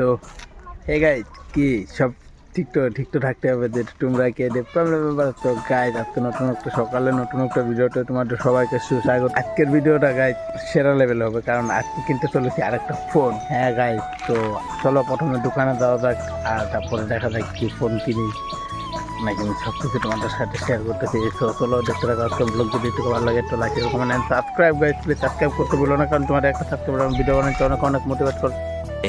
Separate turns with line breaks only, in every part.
So hey guys কি সব ঠিক তো থাকতে হবে যে তোমরা কে প্রবলেম ব্যাপার। তো গাইজ আজকে নতুন একটা সকালে নতুন একটা ভিডিওতে তোমাদের সবাইকে সুস্বাগত। আজকের ভিডিওটা গাইজ সেরা লেভেল হবে, কারণ আজকে কিনতে চলেছি আরেকটা ফোন। হ্যাঁ গাইজ, তো চলো প্রথমে দোকানে যাওয়া যাক, আর তারপরে দেখা যাক কি ফোন কিনি নাকি আমি সব কিছু তোমাদের সাথে শেয়ার করতেছি। তো চলো দেখতে থাকো আজকে ব্লগ। যদি একটু ভালো লাগে একটু like comment subscribe guys, please subscribe করতে বলো না, কারণ তোমাদের একটা সাবস্ক্রাইব আমি ভিডিও বানাতে অনেক মোটিভেট করো।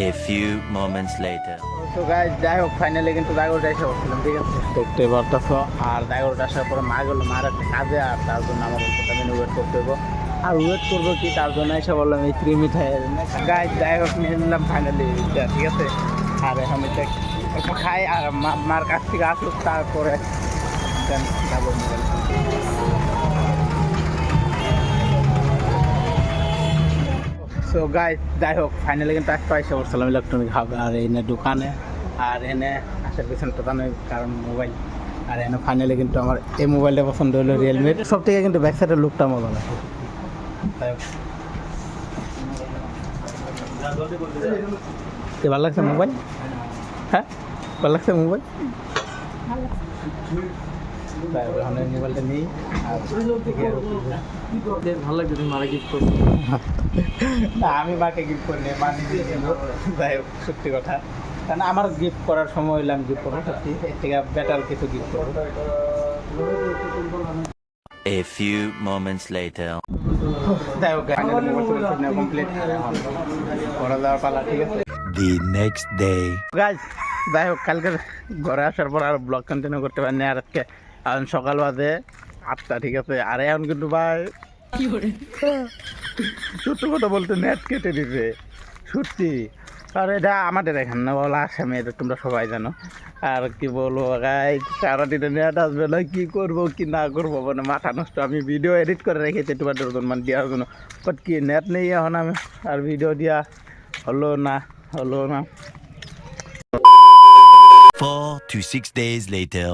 A few moments later.
তো গাইজ যাই হোক, ফাইনালি কিন্তু দাগরটা এসে বসছিলাম, ঠিক আছে দেখতে পারতেছো। আর দাগরটা আসার পরে মা গেলো মার একটা কাজে, আর তার জন্য আমার আমি ওয়েট করতে হবো। আর ওয়েট করবো কি, তার জন্য এসে বললাম এই 3 মিঠাই গাইজ যাই হোক নিয়ে নিলাম ফাইনালি, ঠিক আছে। আর এখন এটা একটু খাই, আর মার কাছ থেকে আসুক, তারপরে যাবো মোবাইল। সো গাইজ যাই হোক ফাইনালি কিন্তু একটা এসে পড়ছিলাম ইলেকট্রনিক হাব, আর এনে দোকানে, আর এনে আসার পিছনে তো জানোই কারণ মোবাইল। আর এনে ফাইনালি কিন্তু আমার এই মোবাইলটা পছন্দ হলো রিয়েলমির। সব থেকে কিন্তু ব্যাক সাইডের লুকটা মজা লাগে। ভালো লাগছে মোবাইল? হ্যাঁ ভালো লাগছে মোবাইল। মোবাইলটা নেই,
ভালো লাগছে তুমি মারা গিফট করছো।
না আমি মাকে গিফট করি না, মা নিজে দিল। যাই হোক সত্যি কথা, কারণ আমার গিফট করার সময় হইলে আমি গিফট করবো, সত্যি এর থেকে বেটার কিছু গিফট করবো।
A few moments later.
যাই হোক কমপ্লিট করা যাওয়ার পালা, ঠিক আছে।
The next day.
গাইজ যাই হোক কালকে ঘরে আসার পর আর ব্লগ কন্টিনিউ করতে পারিনি। আর আজকে এখন সকাল বাজে 8টা, ঠিক আছে। আর এখন কিন্তু ভাই সত্য কথা বলতে নেট কেটে দিছে সত্যি। আর এটা আমাদের এখানে না বলা আসামে, এটা তোমরা সবাই জানো। আর কি বলবো গাই, সারাদিনে নেট আসবে না, কি করবো কি না করবো, মানে মাথা নষ্ট। আমি ভিডিও এডিট করে রেখেছি তোমাদের জন্য, মানে দেওয়ার জন্য, বাট কি নেট নেই এখন, আমি আর ভিডিও দেওয়া হলো না।
4 to 6 days later.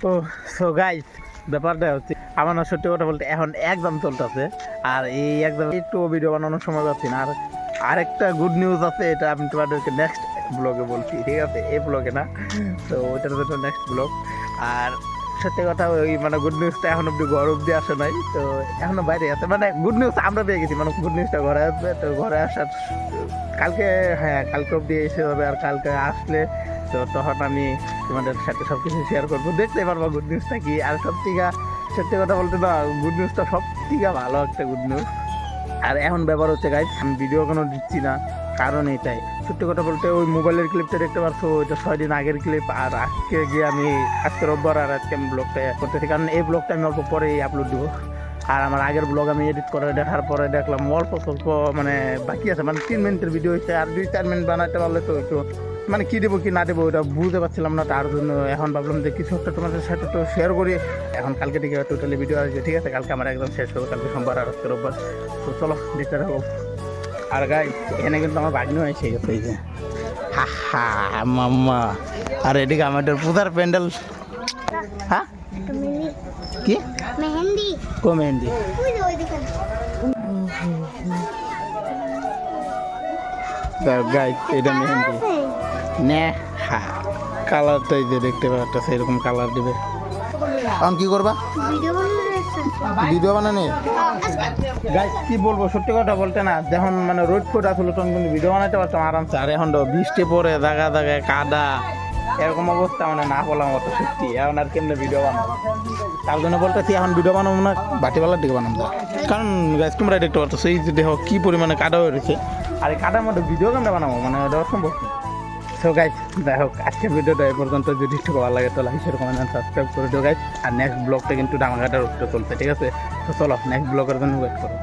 তো সো গাইজ ব্যাপারটা হচ্ছে আমার না সত্যি কথা বলতে এখন এক্সাম চলতেছে, আর এই এক্সাম একটু ভিডিও বানানোর সময় যাচ্ছি না। আর আরেকটা গুড নিউজ আছে, এটা আমি তোমাদেরকে নেক্সট ব্লগে বলছি, ঠিক আছে, এই ব্লগে না। তো ওইটার জন্য নেক্সট ব্লগ। আর সত্যি কথা ওই মানে গুড নিউজটা এখন অব্দি ঘর অব্দি আসে নাই, তো এখনো বাইরে আছে। মানে গুড নিউজ আমরা পেয়ে গেছি, মানে গুড নিউজটা ঘরে আসবে। তো ঘরে আসার কালকে, হ্যাঁ কালকে অব্দি এসে যাবে। আর কালকে আসলে তো তখন আমি তোমাদের সাথে সব কিছু শেয়ার করবো, দেখতে পারবো গুড নিউজটা কি। আর সত্যি কথা বলতে না, গুড নিউজটা সব থেকে ভালো একটা গুড নিউজ। আর এখন ব্যাপার হচ্ছে গাইজ আমি ভিডিও কোনো দিচ্ছি না, কারণ এটাই সত্যি কথা বলতে ওই মোবাইলের ক্লিপটা দেখতে পারছো, ওইটা 6 দিন আগের ক্লিপ। আর আজকে গিয়ে আমি আজকে রোববার, আর আজকে আমি ব্লগটা করতেছি, কারণ এই ব্লগটা আমি অল্প পরেই আপলোড দেবো। আর আমার আগের ব্লগ আমি এডিট করে দেখার পরে দেখলাম অল্প স্বল্প মানে বাকি আছে, মানে 3 মিনিটের ভিডিও হচ্ছে। আর 2-4 মিনিট বানাতে পারলে তো একটু মানে কী দেবো কি না দেবো ওটা বুঝতে পারছিলাম না। তার জন্য এখন ভাবলাম যে কিছু একটা তোমাদের সাথে তো শেয়ার করি। এখন কালকে থেকে টোটালি ভিডিও আসবে, ঠিক আছে। কালকে আমার একদম শেষ হবে, কালকে সোমবার আর আজকে রোববার। তো চলো দেখতে থাকো। আর গাইজ এখানে কিন্তু আমার ভাগ্নিও এসে গেছে, এই যে হা মাম্মা। আর এদিকে আমাদের পূজার প্যান্ডেল। হ্যাঁ কি
মেহেন্দি,
কো মেহেন্দি? গাইজ এটা মেহেন্দি নে, হ্যাঁ কালারটা এই যে দেখতে পাচ্ছ, এরকম কালার দিবে। এখন কি করবা? ভিডিও বানানি। গাইজ কি বলবো সত্যি কথা বলতে না, যখন মানে রোড ফোড আসলে তখন কিন্তু ভিডিও বানাতে পারতাম আরামসে। আর এখন তো বৃষ্টি পড়ে জায়গায় কাদা, এরকম অবস্থা মানে না বললাম অত সত্যি। এখন আর কেমনে ভিডিও বানাবো, তার জন্য বলতেছি এখন ভিডিও বানাবো না, বাটিওয়ালার দিকে বানাবো। কারণ গাইজ তোমরা দেখতে পাচ্ছ সেই যে দেখো কী পরিমাণে কাদা হয়ে রয়েছে। আর এই কাদার মধ্যে ভিডিও কেমনে বানাবো, মানে এটা অসম্ভব। সো গাইজ যাই হোক আজকের ভিডিওটা এই পর্যন্ত। যদি একটু ভালো লাগে তো লাইক শেয়ার কমেন্ট সাবস্ক্রাইব করে দিও গাইজ। আর নেক্সট ব্লগটা কিন্তু ডামাঘাটার উঠতে চলছে, ঠিক আছে। তো চলো নেক্সট ব্লগের জন্য ওয়েট করো।